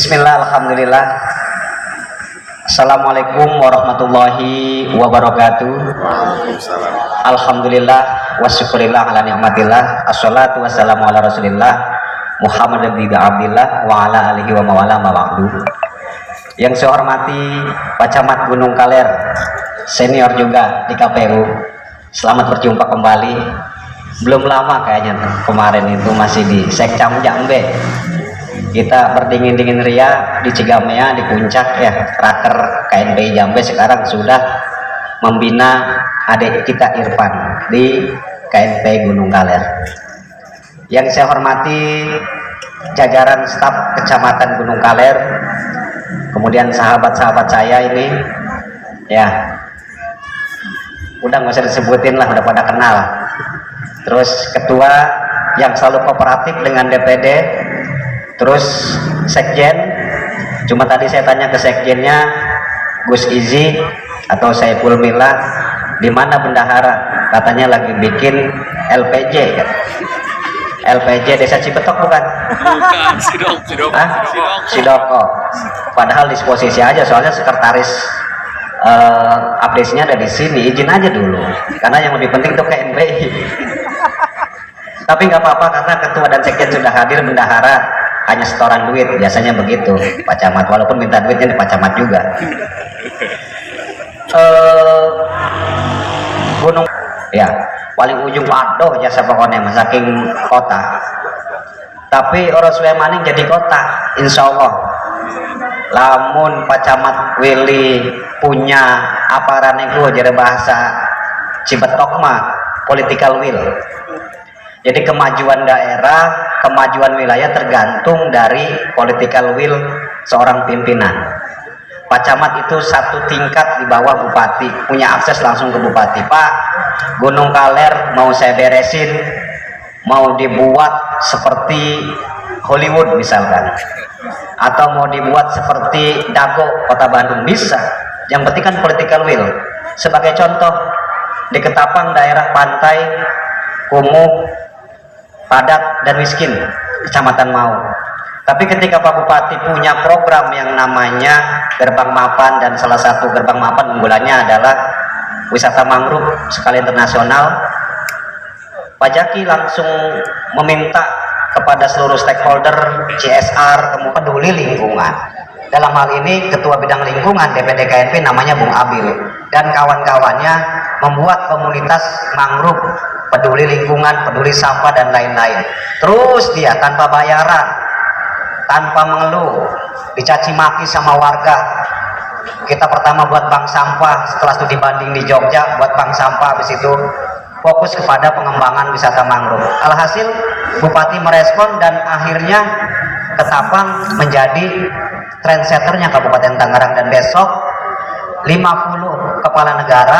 Bismillah, alhamdulillah. Assalamualaikum warahmatullahi wabarakatuh. Alhamdulillah wa syukurillah ala ni'matillah. Assalatu wassalamu ala rasulillah Muhammad bin Abdillah wa ala alihi wa mawala mawakdu. Yang saya hormati Pak Camat Gunung Kaler, senior juga di KPU. Selamat berjumpa kembali. Belum lama kayaknya, kemarin itu masih di Sekcam Jambe. Kita berdingin-dingin ria di Cigamea, di puncak ya, raker KNPI Jambe. Sekarang sudah membina adik kita Irfan di KNPI Gunung Kaler. Yang saya hormati jajaran staf Kecamatan Gunung Kaler, kemudian sahabat-sahabat saya ini ya, udah nggak usah disebutin lah, udah pada kenal. Terus ketua yang selalu kooperatif dengan DPD, terus sekjen. Cuma tadi saya tanya ke sekjennya, Gus Izi atau Saiful Mila, di mana bendahara? Katanya lagi bikin LPJ kan? LPJ Desa Cibetok bukan? Bukan, Sidoko. Padahal disposisi aja, soalnya sekretaris update-nya ada di sini. Izin aja dulu, karena yang lebih penting itu KNPI. Tapi nggak apa-apa, karena ketua dan sekjen sudah hadir, bendahara hanya setoran duit, biasanya begitu Pak Camat, walaupun minta duitnya di Pak Camat juga. Gunung ya paling ujung aduh jasa pokoknya saking kota, tapi orang Suemaning jadi kota insya Allah. Lamun Pak Camat Willy punya aparan itu jadi bahasa Cibetok mah political will. Jadi kemajuan daerah, kemajuan wilayah tergantung dari political will seorang pimpinan. Pak Camat itu satu tingkat di bawah bupati, punya akses langsung ke bupati. Pak, Gunung Kaler mau saya beresin, mau dibuat seperti Hollywood misalkan, atau mau dibuat seperti Dago Kota Bandung, bisa. Yang penting kan political will. Sebagai contoh, di Ketapang daerah pantai, kumuh, padat dan miskin, Kecamatan Mau. Tapi ketika Pak Bupati punya program yang namanya Gerbang Mapan, dan salah satu Gerbang Mapan unggulannya adalah wisata mangrove skala internasional, Pak Jaki langsung meminta kepada seluruh stakeholder CSR, kemudian peduli lingkungan. Dalam hal ini Ketua Bidang Lingkungan DPD KNP namanya Bung Abil dan kawan-kawannya membuat komunitas mangrove, peduli lingkungan, peduli sampah dan lain-lain. Terus dia tanpa bayaran, tanpa mengeluh, dicaci maki sama warga. Kita pertama buat bank sampah, setelah studi banding di Jogja buat bank sampah, habis itu fokus kepada pengembangan wisata mangrove. Alhasil Bupati merespon dan akhirnya Ketapang menjadi trendsetternya Kabupaten Tangerang, dan besok 50 kepala negara,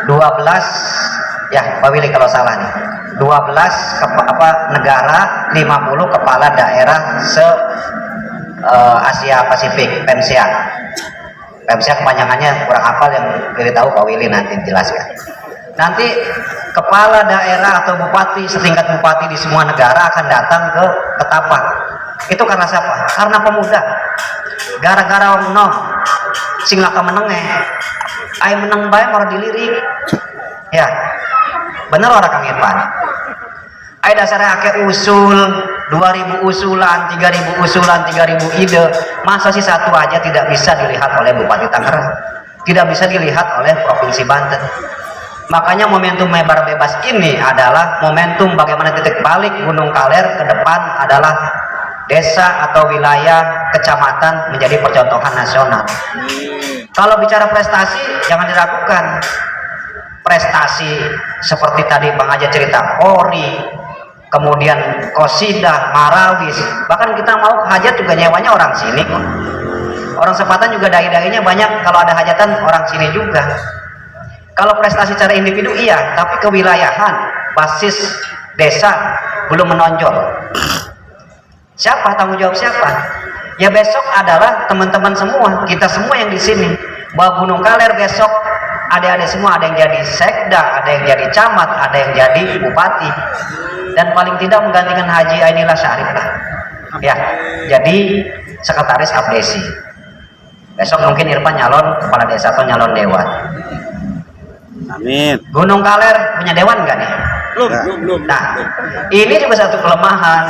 12 ya Pak Willy kalau salah nih, 12 negara, 50 kepala daerah se Asia Pasifik, PEMSEA. PEMSEA kepanjangannya kurang hafal, yang Willy tahu Pak Willy nanti jelaskan. Nanti kepala daerah atau bupati setingkat bupati di semua negara akan datang ke Ketapang. Itu karena siapa? Karena pemuda. Gara-gara wong nom sing laka menenge, ai meneng bae mau dilirik. Ya. Bener orang Kang Irfan. Ai dasarnya ake usul 2000 usulan, 3000 usulan, 3000 ide. Masa sih satu aja tidak bisa dilihat oleh Bupati Tangerang? Tidak bisa dilihat oleh Provinsi Banten. Makanya momentum Mebar Bebas ini adalah momentum bagaimana titik balik Gunung Kaler ke depan adalah desa atau wilayah kecamatan menjadi percontohan nasional. Kalau bicara prestasi jangan diragukan. Prestasi seperti tadi Bang Aja cerita Polri, kemudian Kosidah, Marawis, bahkan kita mau hajat juga nyewanya orang sini kok. Orang Sepatan juga dai-dainya banyak, kalau ada hajatan orang sini juga. Kalau prestasi secara individu iya, tapi kewilayahan basis desa belum menonjol. Siapa tanggung jawab siapa? Ya besok adalah teman-teman semua, kita semua yang di sini. Bahwa Gunung Kaler besok adik-adik semua, ada yang jadi sekda, ada yang jadi camat, ada yang jadi bupati, dan paling tidak menggantikan Haji Ainillah Syarif lah. Ya, jadi sekretaris abdesi. Besok mungkin Irfan nyalon kepala desa atau nyalon dewan. Amin. Gunung Kaler punya dewan nggak nih? Belum. Nah, ini juga satu kelemahan.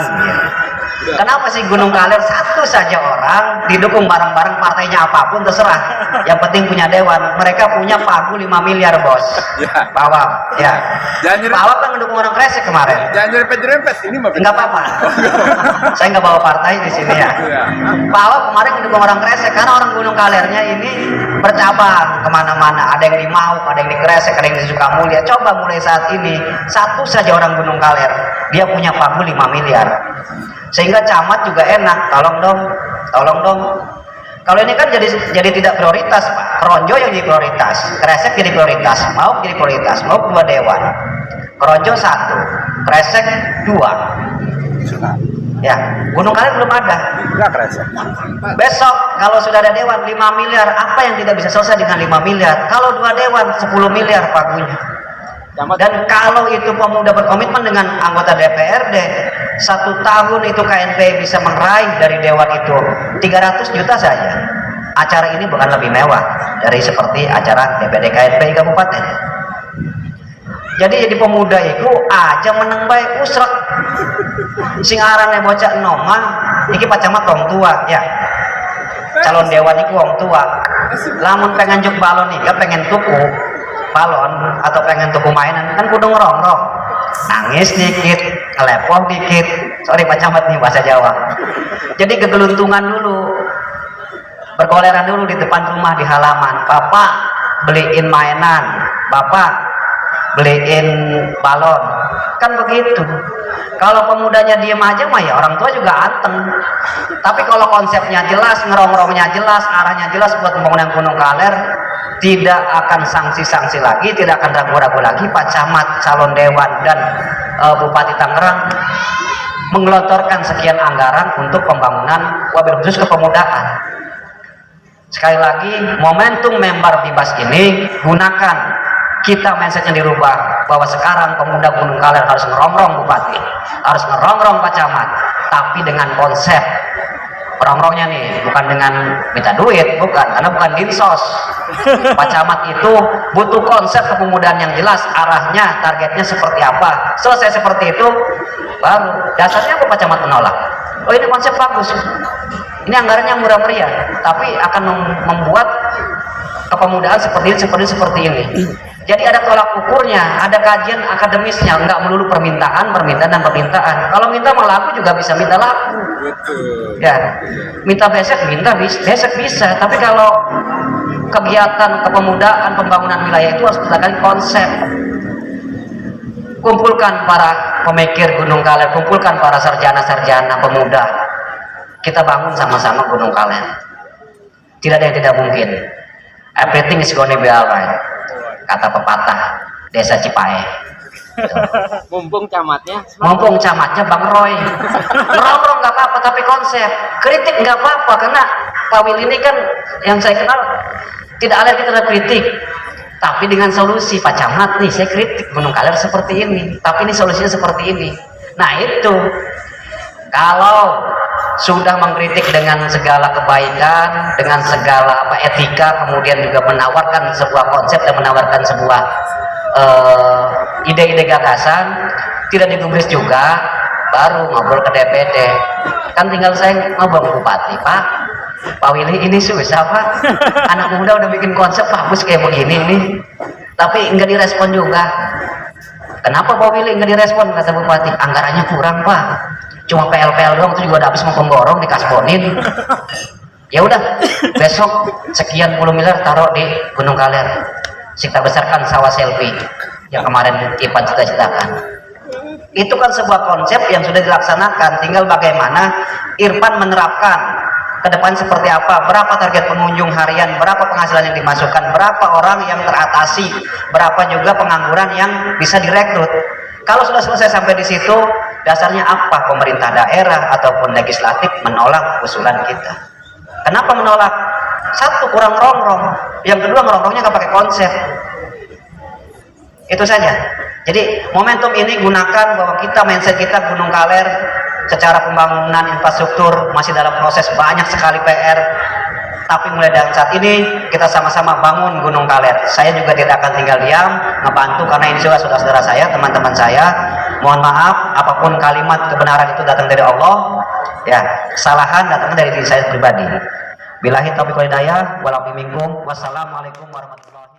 Kenapa sih Gunung Kaler satu saja orang didukung bareng-bareng partainya apapun terserah. Yang penting punya dewan. Mereka punya pagu 5 miliar bos. Ya. Pak Awam, ya. Jangan Pak Awam kan mendukung orang Kresek kemarin. Jangan nyerempet-nyerempet ini mah. Enggak apa-apa. Saya nggak bawa partai di sini ya. Iya. Pak Awam kemarin mendukung orang Kresek karena orang Gunung Kalernya ini bercabang kemana-mana. Ada yang di Mauk, ada yang di Kresek, ada yang di Sukamulya. Coba mulai saat ini satu saja orang Gunung Kaler dia punya pagu 5 miliar. Sehingga camat juga enak, tolong dong. Kalau ini kan jadi tidak prioritas, Pak. Keronjo yang jadi prioritas, Kresek jadi prioritas, Mauk jadi prioritas, Mauk 2 dewan, Keronjo 1, Kresek 2. Ya, Gunung Kaler belum ada. Enggak Kresek. Besok kalau sudah ada dewan 5 miliar, apa yang tidak bisa selesai dengan 5 miliar? Kalau 2 dewan 10 miliar pagunya. Dan kalau itu pemuda berkomitmen dengan anggota DPRD, 1 tahun itu KNP bisa meraih dari dewan itu 300 juta saja. Acara ini bukan lebih mewah dari seperti acara DPD KNP kabupaten. Jadi pemuda itu aja meneng baik usrek sing arane bocah enom iki pacamat wong tua ya. Calon dewan itu wong tua. Lamun pengen juk balon nih, pengen tuku balon atau pengen tuku mainan kan kudu ngerongrong, nangis dikit, ngelepoh dikit, sorry Pak Camat nih bahasa Jawa. Jadi kegeluntungan dulu, berkoleran dulu di depan rumah di halaman. Bapak beliin mainan, bapak beliin balon, kan begitu. Kalau pemudanya diem aja mah ya orang tua juga anteng. Tapi kalau konsepnya jelas, ngerongrongnya jelas, arahnya jelas buat pembangunan Gunung Kaler, tidak akan sanksi-sanksi lagi, tidak akan ragu-ragu lagi. Pak Camat, calon dewan dan Bupati Tangerang menggelontorkan sekian anggaran untuk pembangunan wabil khusus kepemudaan. Sekali lagi, momentum member Bibas ini gunakan, kita mindsetnya dirubah bahwa sekarang pemuda Gunung Kaler harus ngerongrong bupati, harus ngerongrong Pak Camat, tapi dengan konsep. Rongrongnya nih bukan dengan minta duit, bukan, karena bukan dinsos. Pak Camat itu butuh konsep kepemudaan yang jelas, arahnya, targetnya seperti apa. Selesai seperti itu, baru dasarnya Pak Camat menolak. Oh ini konsep bagus, ini anggarannya murah meriah, tapi akan membuat kepemudaan seperti ini. Jadi ada tolak ukurnya, ada kajian akademisnya, nggak melulu permintaan. Kalau minta mau laku juga bisa minta laku. Ya, minta besek bisa. Tapi kalau kegiatan kepemudaan pembangunan wilayah itu harus berdasarkan konsep. Kumpulkan para pemikir Gunung Kaler, kumpulkan para sarjana-sarjana pemuda. Kita bangun sama-sama Gunung Kaler. Tidak ada yang tidak mungkin. Everything is gonna be alright. Kata pepatah desa Cipae. Mumpung camatnya Bang Roy. Ngerongrong nggak apa-apa, tapi konsep. Kritik nggak apa-apa, karena Pak Wil ini kan yang saya kenal tidak alergi terhadap kritik. Tapi dengan solusi, Pak Camat nih saya kritik Gunung Kaler seperti ini, tapi ini solusinya seperti ini. Nah itu, kalau sudah mengkritik dengan segala kebaikan, dengan segala etika, kemudian juga menawarkan sebuah konsep dan menawarkan sebuah ide-ide gagasan, tidak digubris juga, baru ngobrol ke DPD. Kan tinggal saya ngobrol ke Bupati, Pak Willy ini susah Pak, anak muda udah bikin konsep bagus kayak begini nih, tapi nggak direspon juga. Kenapa Pak Willy nggak direspon? Kata Bupati, anggarannya kurang Pak, cuma PL doang, itu juga udah habis mau pemborong dikasbonin. Ya udah, besok sekian puluh miliar taruh di Gunung Kaler, kita besarkan sawah selfie yang kemarin Ipan cita-citakan. Itu kan sebuah konsep yang sudah dilaksanakan, tinggal bagaimana Irfan menerapkan ke depan seperti apa, berapa target pengunjung harian, berapa penghasilan yang dimasukkan, berapa orang yang teratasi, berapa juga pengangguran yang bisa direkrut. Kalau sudah selesai sampai di situ, dasarnya apa? Pemerintah daerah ataupun legislatif menolak usulan kita. Kenapa menolak? Satu, kurang rongrong. Yang kedua, ngerongrongnya nggak pakai konsep. Itu saja. Jadi momentum ini gunakan bahwa kita mindset kita Gunung Kaler secara pembangunan infrastruktur masih dalam proses banyak sekali PR. Tapi mulai dari saat ini kita sama-sama bangun Gunung Kaler. Saya juga tidak akan tinggal diam, ngebantu karena ini juga saudara-saudara saya, teman-teman saya. Mohon maaf, apapun kalimat kebenaran itu datang dari Allah, ya kesalahan datang dari diri saya pribadi. Billahi taufiq wal hidayah, wal minkum. Wassalamualaikum warahmatullahi wabarakatuh.